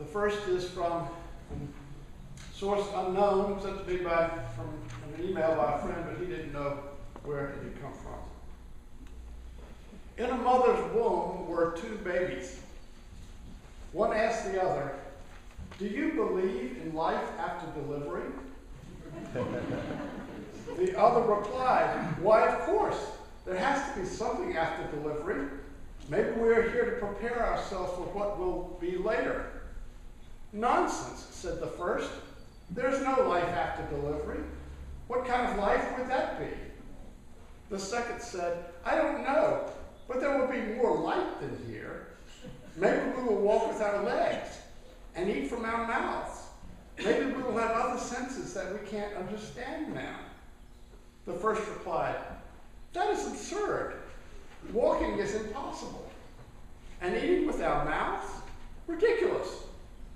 The first is from source unknown, sent to me from an email by a friend, but he didn't know where it had come from. In a mother's womb were two babies. One asked the other, "Do you believe in life after delivery?" The other replied, "Why, of course. There has to be something after delivery. Maybe we're here to prepare ourselves for what will be later." "Nonsense," said the first. "There's no life after delivery. What kind of life would that be?" The second said, "I don't know, but there will be more light than here. Maybe we will walk with our legs and eat from our mouths. Maybe we will have other senses that we can't understand now." The first replied, "That is absurd. Walking is impossible. And eating with our mouths? Ridiculous.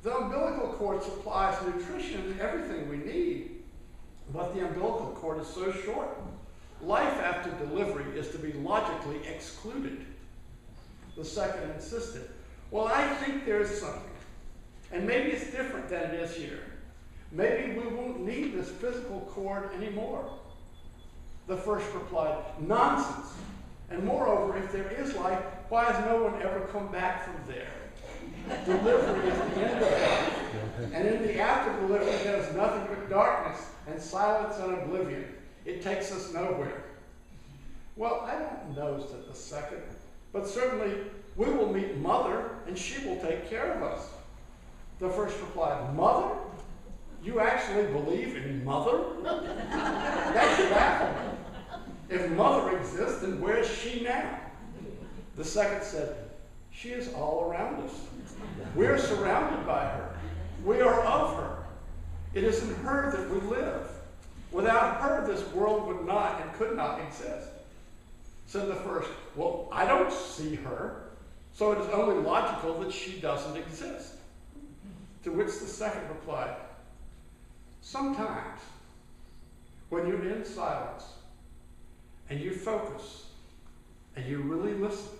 The umbilical cord supplies nutrition and everything we need, but the umbilical cord is so short. Life after delivery is to be logically excluded." The second insisted, "Well, I think there is something, and maybe it's different than it is here. Maybe we won't need this physical cord anymore." The first replied, "Nonsense. And moreover, if there is life, why has no one ever come back from there? Delivery is the end of life, and in the after delivery there is nothing but darkness and silence and oblivion. It takes us nowhere." "Well, I don't know," said the second, "but certainly we will meet Mother, and she will take care of us." The first replied, "Mother? You actually believe in Mother? That's laughable. If Mother exists, then where is she now?" The second said, "She is all around us. We are surrounded by her. We are of her. It is in her that we live. Without her, this world would not and could not exist." Said the first, "Well, I don't see her, so it is only logical that she doesn't exist." To which the second replied, "Sometimes, when you're in silence, and you focus, and you really listen,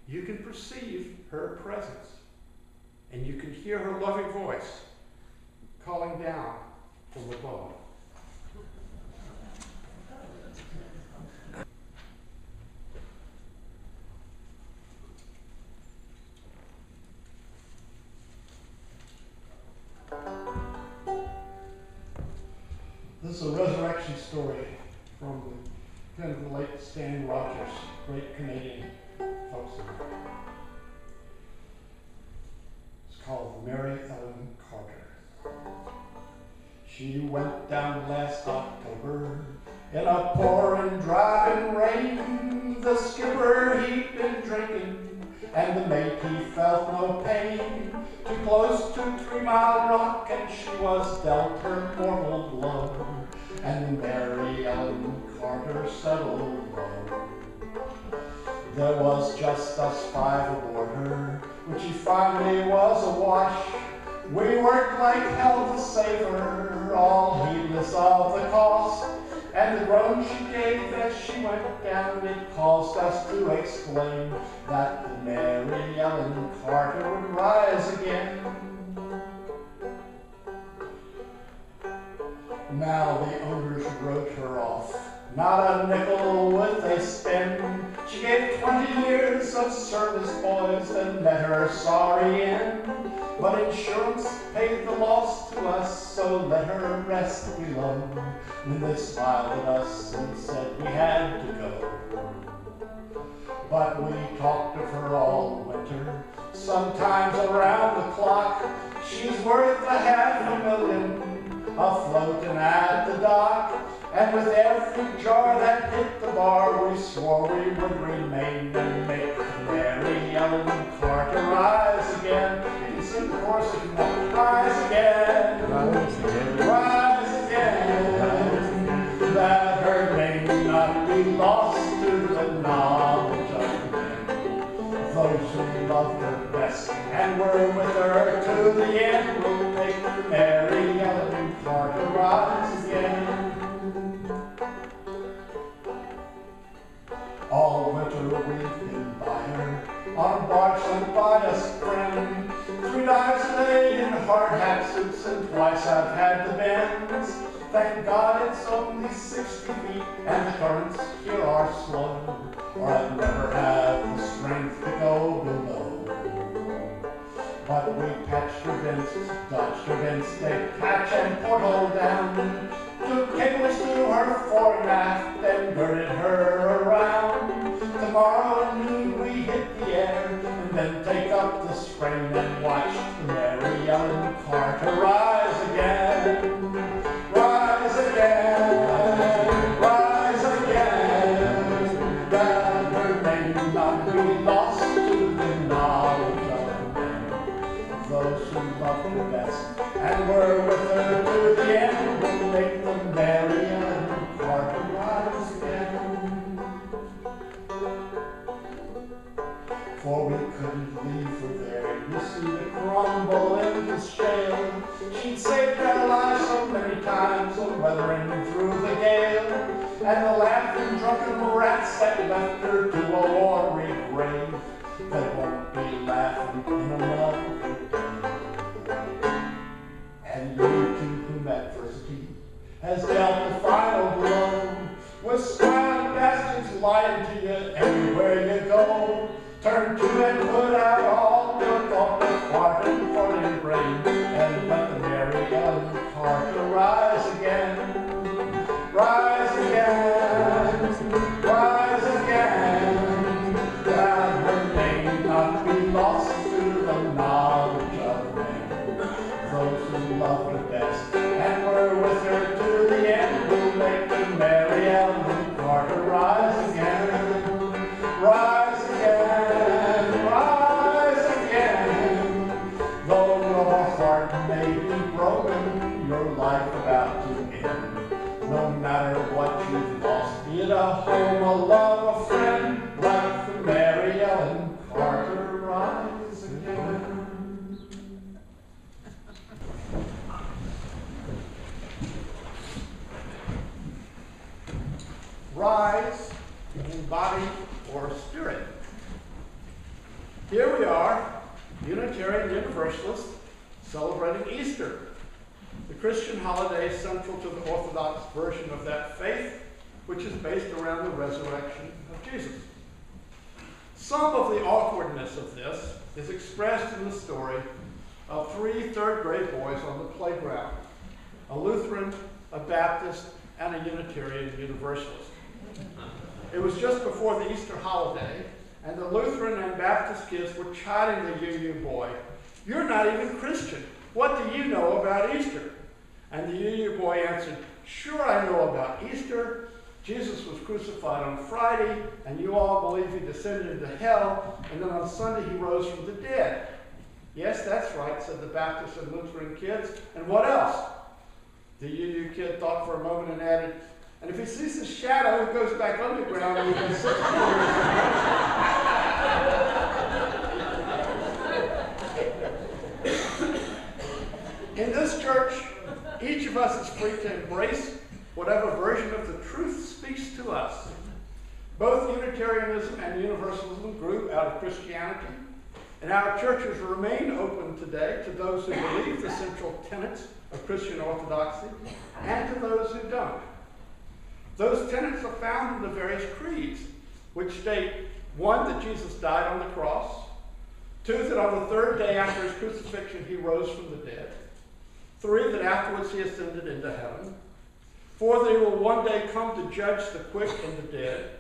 you can perceive her presence, and you can hear her loving voice calling down from above." This is a resurrection story from the pen of the late Stan Rogers, great Canadian folk singer. It's called Mary Ellen Carter. She went down last October in a pouring, driving rain. The skipper, he'd been drinking, and the mate, he felt no pain. Too close to 3 Mile Rock, and she was dealt her mortal blow. And Mary Ellen Carter settled low. There was just us 5 aboard her, when she finally was awash. We worked like hell to save her, all heedless of the cost. And the groan she gave as she went down, it caused us to exclaim that the Mary Ellen Carter would rise again. Now the owners wrote her off, not a nickel would they spend. She gave 20 years of service, boys, and met her sorry end. But insurance paid the loss to us, so let her rest below. Then they smiled at us and said we had to go. But we talked of her all winter, sometimes around the clock. She's worth $500,000 afloat and at the dock. And with every jar that hit the bar, we swore we would remain and make the Mary Ellen Carter rise again. You can sing the chorus if you want. Rise again, rise again, rise again. That her name not be lost to the knowledge of men. Those who loved her best and were with her to the end will make the Mary Ellen Carter rise again. All winter we've been by her, on barge sent by us friend. 3 dives a day in hard hat suits, and twice I've had the bends. Thank God it's only 60 feet, and the currents here are slow, or I'd never have the strength to go below. But we patched her vents, dodged her vents, they catch and porthole down, took cables to her fore and aft, then girded her around. Tomorrow at noon we hit the air, and then take up the strain and watch the Mary Ellen Carter rise again, rise again, rise again, that her name not be lost to the knowledge of men. Those who loved her best and were with her to the end will make the Mary Ellen Carter rise again. For we couldn't leave her there, you see the crumble in the shale. She'd saved our lives so many times, weathering through the gale, and the laughing drunken rats that left her to a watery grave, they won't be laughing in another day. And you to whom adversity has dealt the final blow, with smiling bastards lying to you everywhere you go, turn to and put out all your thought of pardon for your brain, and let the Mary Ellen Carter rise again, rise again, rise again, that her name not be lost to the knowledge of men. Those who loved her best and were with her to the end will make the Mary Ellen Carter rise again, rise again, rise again. Though your heart may be broken, your life about to end, no matter what you've lost, be it a home, a love, a friend, let the Mary Ellen Carter rise again. Rise in body or spirit. Here we are, Unitarian Universalists, celebrating Easter, the Christian holiday central to the Orthodox version of that faith, which is based around the resurrection of Jesus. Some of the awkwardness of this is expressed in the story of 3 third-grade boys on the playground, a Lutheran, a Baptist, and a Unitarian Universalist. It was just before the Easter holiday, and the Lutheran and Baptist kids were chiding the UU boy, "You're not even Christian. What do you know about Easter?" And the UU boy answered, "Sure I know about Easter. Jesus was crucified on Friday, and you all believe he descended into hell, and then on Sunday he rose from the dead." "Yes, that's right," said the Baptist and Lutheran kids. "And what else?" The UU kid thought for a moment and added, "And if he sees his shadow, he goes back underground within 60 years." In this church, each of us is free to embrace whatever version of the truth speaks to us. Both Unitarianism and Universalism grew out of Christianity, and our churches remain open today to those who believe the central tenets of Christian orthodoxy and to those who don't. Those tenets are found in the various creeds, which state, 1, that Jesus died on the cross, 2, that on the 3rd day after his crucifixion he rose from the dead, 3, that afterwards he ascended into heaven, 4, that he will one day come to judge the quick and the dead,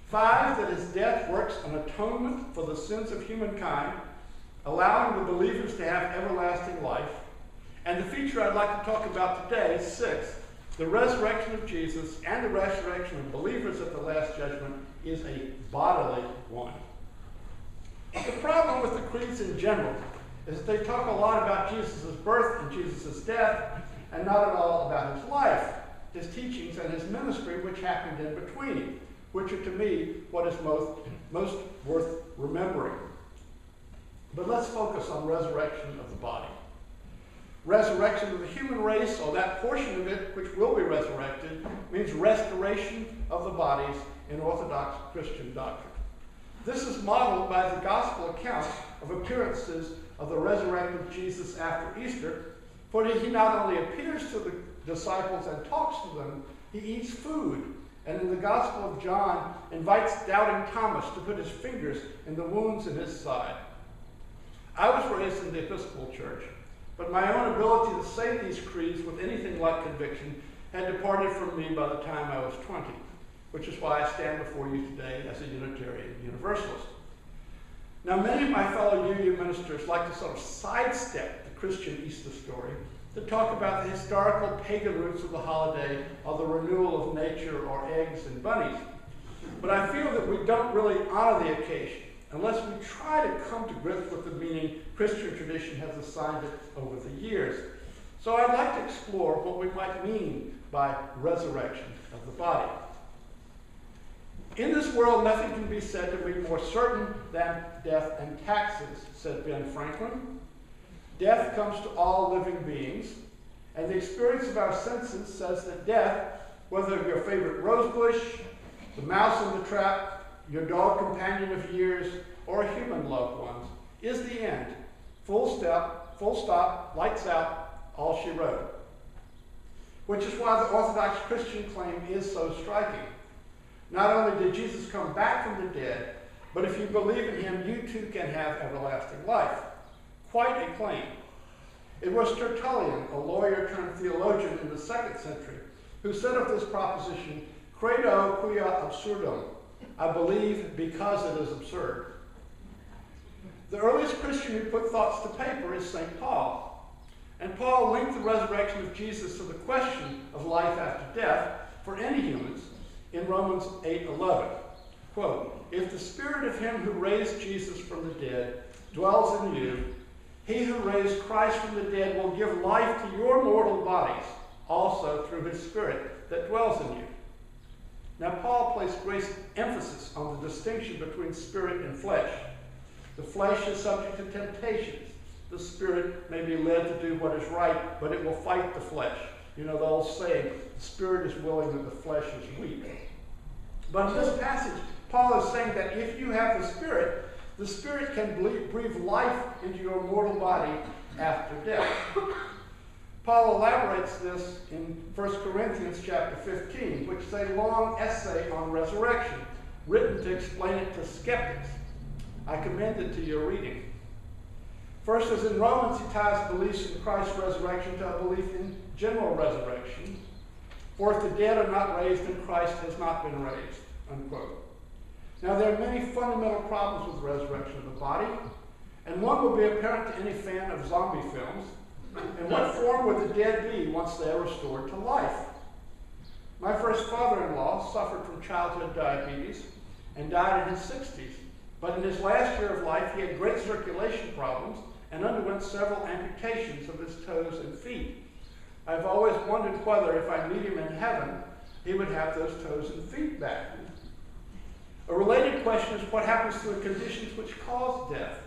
5, that his death works an atonement for the sins of humankind, allowing the believers to have everlasting life, and the feature I'd like to talk about today, 6, the resurrection of Jesus and the resurrection of believers at the Last Judgment is a bodily one. The problem with the creeds in general is that they talk a lot about Jesus' birth and Jesus' death, and not at all about his life, his teachings, and his ministry, which happened in between, which are to me what is most worth remembering. But let's focus on resurrection of the body. Resurrection of the human race, or that portion of it which will be resurrected, means restoration of the bodies in Orthodox Christian doctrine. This is modeled by the gospel account of appearances of the resurrected Jesus after Easter, for he not only appears to the disciples and talks to them, he eats food, and in the Gospel of John invites doubting Thomas to put his fingers in the wounds in his side. I was raised in the Episcopal Church, but my own ability to say these creeds with anything like conviction had departed from me by the time I was 20, which is why I stand before you today as a Unitarian Universalist. Now, many of my fellow UU ministers like to sort of sidestep the Christian Easter story to talk about the historical pagan roots of the holiday, or the renewal of nature, or eggs and bunnies. But I feel that we don't really honor the occasion unless we try to come to grips with the meaning Christian tradition has assigned it over the years. So I'd like to explore what we might mean by resurrection of the body. In this world, nothing can be said to be more certain than death and taxes, said Ben Franklin. Death comes to all living beings, and the experience of our senses says that death, whether of your favorite rosebush, the mouse in the trap, your dog companion of years, or human loved ones, is the end. Full stop, lights out, all she wrote. Which is why the Orthodox Christian claim is so striking. Not only did Jesus come back from the dead, but if you believe in him, you too can have everlasting life. Quite a claim. It was Tertullian, a lawyer turned theologian in the 2nd century, who said of this proposition, credo quia absurdum, I believe because it is absurd. The earliest Christian who put thoughts to paper is St. Paul. And Paul linked the resurrection of Jesus to the question of life after death for any humans in Romans 8:11. Quote, if the spirit of him who raised Jesus from the dead dwells in you, he who raised Christ from the dead will give life to your mortal bodies, also through his spirit that dwells in you. Now, Paul placed great emphasis on the distinction between spirit and flesh. The flesh is subject to temptations. The spirit may be led to do what is right, but it will fight the flesh. You know the old saying, the spirit is willing and the flesh is weak. But in this passage, Paul is saying that if you have the spirit can breathe life into your mortal body after death. Paul elaborates this in 1 Corinthians chapter 15, which is a long essay on resurrection, written to explain it to skeptics. I commend it to your reading. First, as in Romans, he ties beliefs in Christ's resurrection to a belief in general resurrection. For if the dead are not raised, then Christ has not been raised, unquote. Now, there are many fundamental problems with the resurrection of the body, and one will be apparent to any fan of zombie films. In what form would the dead be once they are restored to life? My first father-in-law suffered from childhood diabetes and died in his 60s, but in his last year of life, he had great circulation problems and underwent several amputations of his toes and feet. I've always wondered whether, if I meet him in heaven, he would have those toes and feet back. A related question is what happens to the conditions which cause death.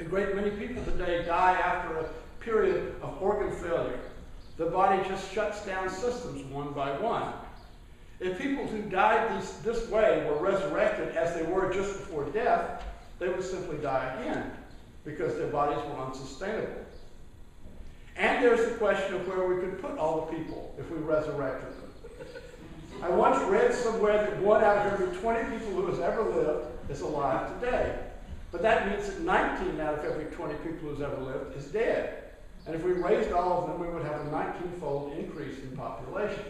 A great many people today die after a period of organ failure. The body just shuts down systems one by one. If people who died this way were resurrected as they were just before death, they would simply die again because their bodies were unsustainable. And there's the question of where we could put all the people if we resurrected them. I once read somewhere that 1 out of every 20 people who has ever lived is alive today. But that means that 19 out of every 20 people who has ever lived is dead. And if we raised all of them, we would have a 19-fold increase in population.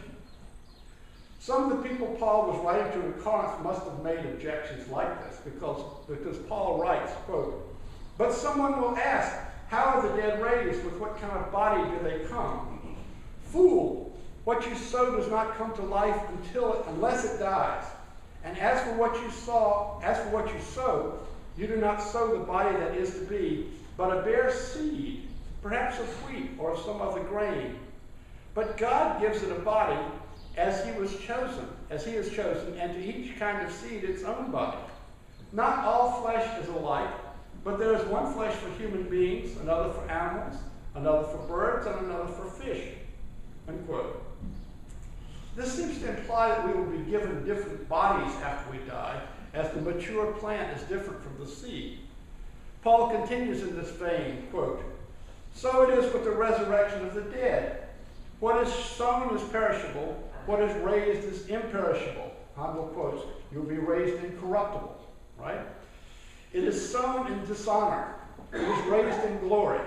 Some of the people Paul was writing to in Corinth must have made objections like this because Paul writes, quote, but someone will ask, how are the dead raised? With what kind of body do they come? Fool! What you sow does not come to life unless it dies. And as for what you sow, you do not sow the body that is to be, but a bare seed, perhaps of wheat or of some other grain. But God gives it a body as he is chosen, and to each kind of seed its own body. Not all flesh is alike, but there is one flesh for human beings, another for animals, another for birds, and another for fish. Unquote. This seems to imply that we will be given different bodies after we die, as the mature plant is different from the seed. Paul continues in this vein, quote, "So it is with the resurrection of the dead. What is sown is perishable, what is raised is imperishable." Handel quotes, "You'll be raised incorruptible," right? "It is sown in dishonor, it is raised in glory.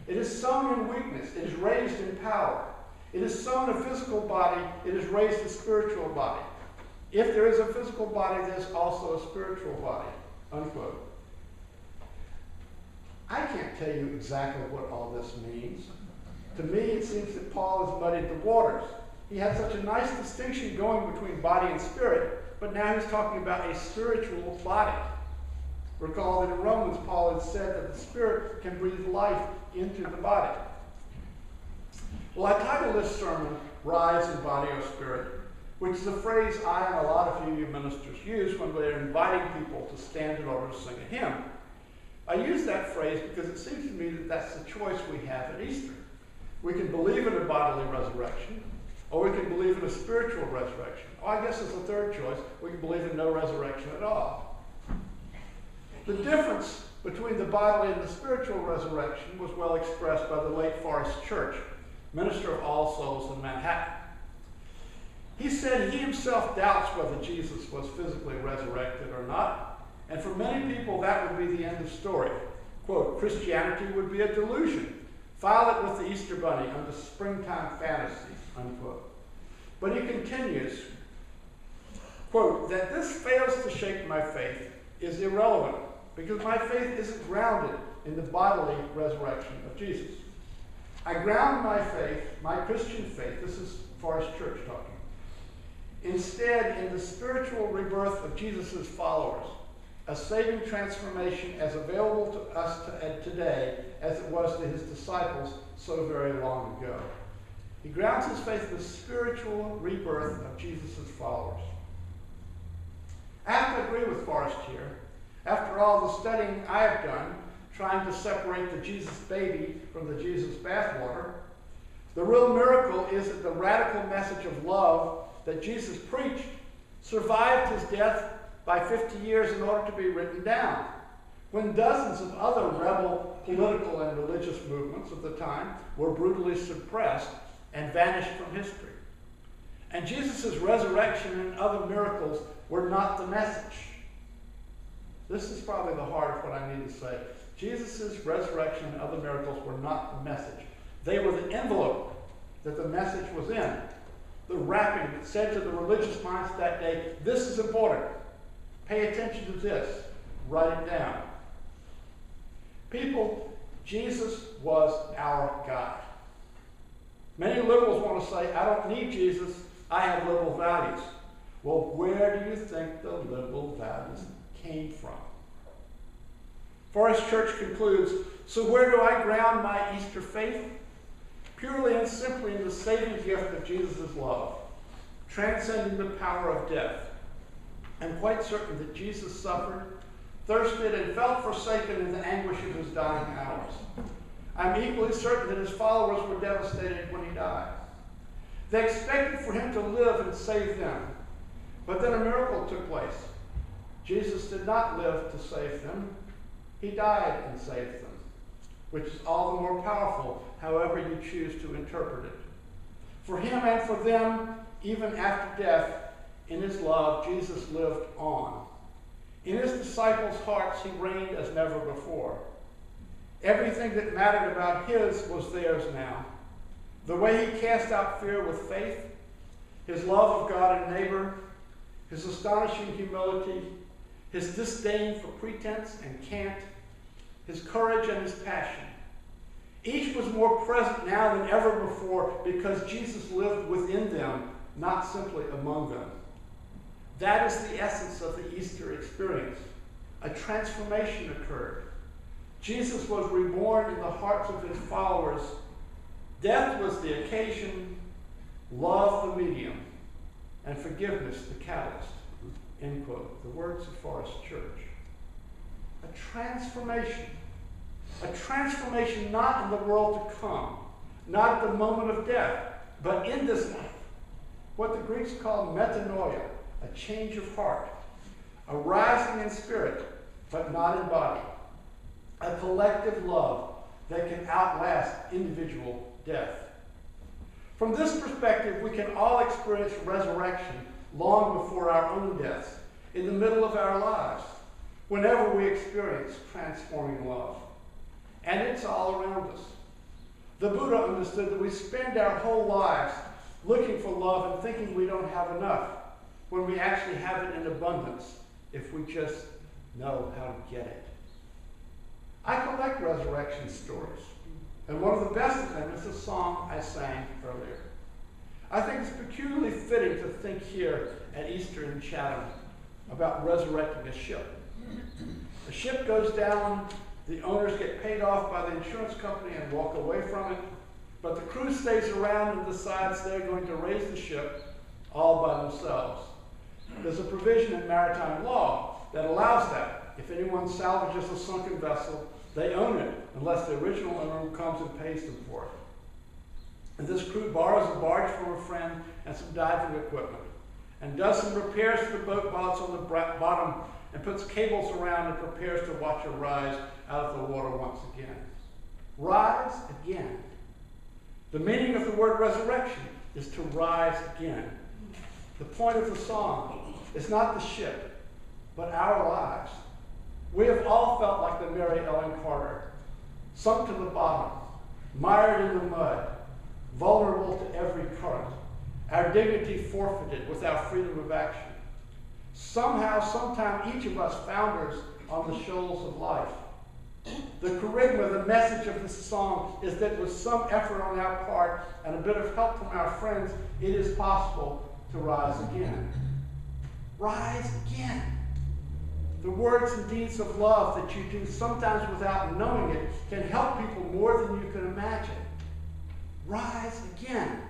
It is sown in weakness, it is raised in power. It is sown a physical body, it is raised a spiritual body. If there is a physical body, there's also a spiritual body," unquote. I can't tell you exactly what all this means. To me, it seems that Paul has muddied the waters. He had such a nice distinction going between body and spirit, but now he's talking about a spiritual body. Recall that in Romans, Paul had said that the Spirit can breathe life into the body. Well, I titled this sermon, "Rise in Body or Spirit," which is a phrase I and a lot of you ministers use when we're inviting people to stand in order to sing a hymn. I use that phrase because it seems to me that that's the choice we have at Easter. We can believe in a bodily resurrection, or we can believe in a spiritual resurrection. Or I guess as a third choice, we can believe in no resurrection at all. The difference between the bodily and the spiritual resurrection was well expressed by the late Forrest Church, minister of All Souls in Manhattan. He said he himself doubts whether Jesus was physically resurrected or not, and for many people that would be the end of story. Quote, "Christianity would be a delusion. File it with the Easter Bunny under springtime fantasies," unquote. But he continues, quote, "That this fails to shake my faith is irrelevant because my faith isn't grounded in the bodily resurrection of Jesus. I ground my faith, my Christian faith," this is Forrest Church talking, "instead in the spiritual rebirth of Jesus' followers, a saving transformation as available to us today as it was to his disciples so very long ago." He grounds his faith in the spiritual rebirth of Jesus' followers. I have to agree with Forrest here. After all the studying I have done, trying to separate the Jesus baby from the Jesus bathwater, the real miracle is that the radical message of love that Jesus preached survived his death by 50 years in order to be written down, when dozens of other rebel political and religious movements of the time were brutally suppressed and vanished from history. And Jesus' resurrection and other miracles were not the message. This is probably the heart of what I need to say. Jesus' resurrection and other miracles were not the message. They were the envelope that the message was in, the wrapping that said to the religious minds that day, "This is important. Pay attention to this. Write it down." People, Jesus was our God. Many liberals want to say, "I don't need Jesus, I have liberal values." Well, where do you think the liberal values came from? Forrest Church concludes, "So where do I ground my Easter faith? Purely and simply in the saving gift of Jesus' love, transcending the power of death. I'm quite certain that Jesus suffered, thirsted, and felt forsaken in the anguish of his dying hours. I'm equally certain that his followers were devastated when he died. They expected for him to live and save them, but then a miracle took place. Jesus did not live to save them. He died and saved them, which is all the more powerful, however you choose to interpret it. For him and for them, even after death, in his love, Jesus lived on. In his disciples' hearts, he reigned as never before. Everything that mattered about his was theirs now. The way he cast out fear with faith, his love of God and neighbor, his astonishing humility, his disdain for pretense and cant, his courage and his passion. Each was more present now than ever before because Jesus lived within them, not simply among them. That is the essence of the Easter experience. A transformation occurred. Jesus was reborn in the hearts of his followers. Death was the occasion, love the medium, and forgiveness the catalyst. End quote. The words of Forrest Church. A transformation. A transformation not in the world to come, not at the moment of death, but in this life. What the Greeks call metanoia, a change of heart. a rising in spirit, but not in body, a collective love that can outlast individual death. From this perspective, we can all experience resurrection long before our own deaths, in the middle of our lives, whenever we experience transforming love. And it's all around us. The Buddha understood that we spend our whole lives looking for love and thinking we don't have enough, when we actually have it in abundance if we just know how to get it. I collect resurrection stories, and one of the best of them is the song I sang earlier. I think it's peculiarly fitting to think here at Easter in Chatham about resurrecting a ship. A ship goes down, the owners get paid off by the insurance company and walk away from it, but the crew stays around and decides they're going to raise the ship all by themselves. There's a provision in maritime law that allows that. If anyone salvages a sunken vessel, they own it, unless the original owner comes and pays them for it. And this crew borrows a barge from a friend and some diving equipment, and does some repairs to the boat while it's on the bottom, and puts cables around and prepares to watch her rise out of the water once again. Rise again. The meaning of the word resurrection is to rise again. The point of the song is not the ship, but our lives. We have all felt like the Mary Ellen Carter, sunk to the bottom, mired in the mud, vulnerable to every current, our dignity forfeited with our freedom of action. Somehow, sometime, each of us founders on the shoals of life. The charisma, the message of this song is that with some effort on our part and a bit of help from our friends, it is possible to rise again. Rise again. The words and deeds of love that you do, sometimes without knowing it, can help people more than you can imagine. Rise again.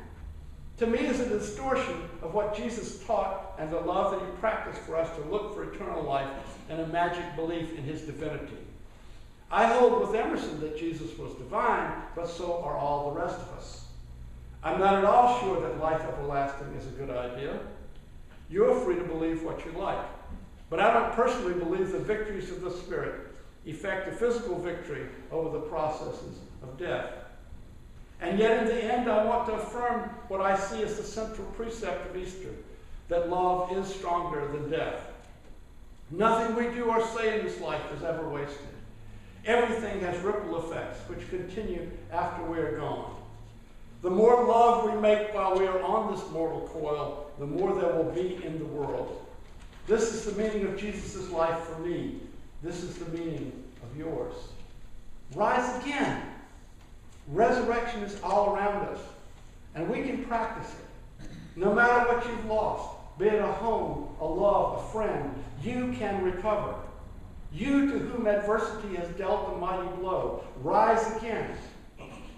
To me, is a distortion of what Jesus taught and the love that he practiced for us to look for eternal life and a magic belief in his divinity. I hold with Emerson that Jesus was divine, but so are all the rest of us. I'm not at all sure that life everlasting is a good idea. You're free to believe what you like. But I don't personally believe the victories of the Spirit effect a physical victory over the processes of death. And yet in the end, I want to affirm what I see as the central precept of Easter, that love is stronger than death. Nothing we do or say in this life is ever wasted. Everything has ripple effects which continue after we are gone. The more love we make while we are on this mortal coil, the more there will be in the world. This is the meaning of Jesus' life for me. This is the meaning of yours. Rise again. Resurrection is all around us, and we can practice it. No matter what you've lost, be it a home, a love, a friend, you can recover. You to whom adversity has dealt a mighty blow, rise again.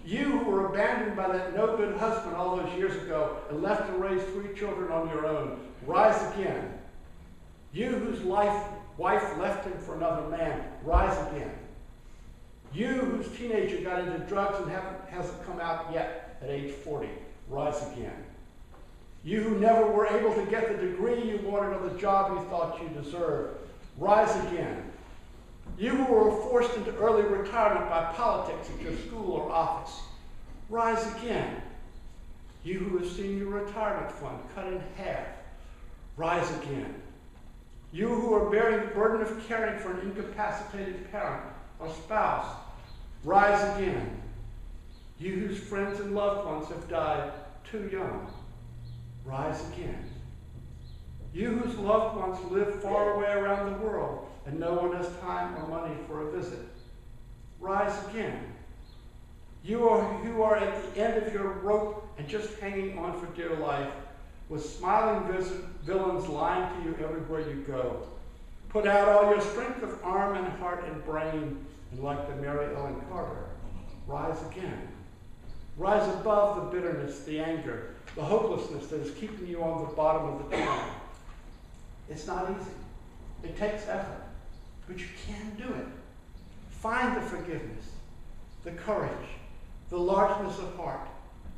You who were abandoned by that no good husband all those years ago and left to raise 3 children on your own, rise again. You whose wife left him for another man, rise again. You whose teenager got into drugs and hasn't come out yet at age 40, rise again. You who never were able to get the degree you wanted or the job you thought you deserved, rise again. You who were forced into early retirement by politics at your school or office, rise again. You who have seen your retirement fund cut in half, rise again. You who are bearing the burden of caring for an incapacitated parent or spouse, rise again. You whose friends and loved ones have died too young, rise again. You whose loved ones live far away around the world and no one has time or money for a visit, rise again. You who are at the end of your rope and just hanging on for dear life, with smiling villains lying to you everywhere you go. Put out all your strength of arm and heart and brain, and like the Mary Ellen Carter, rise again. Rise above the bitterness, the anger, the hopelessness that is keeping you on the bottom of the tunnel. It's not easy. It takes effort, but you can do it. Find the forgiveness, the courage, the largeness of heart,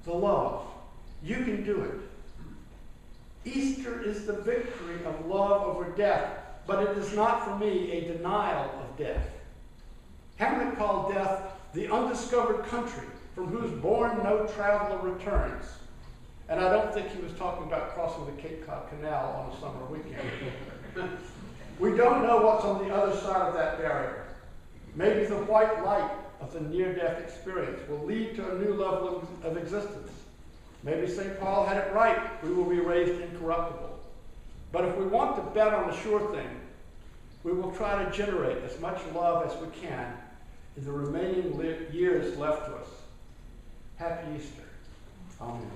the love. You can do it. Easter is the victory of love over death but it is not for me a denial of death. Hamlet called death the undiscovered country from whose bourne no traveler returns. And I don't think he was talking about crossing the Cape Cod Canal on a summer weekend. We don't know what's on the other side of that barrier. Maybe the white light of the near-death experience will lead to a new level of existence. Maybe St. Paul had it right. We will be raised incorruptible. But if we want to bet on a sure thing, we will try to generate as much love as we can in the remaining years left to us. Happy Easter. Amen.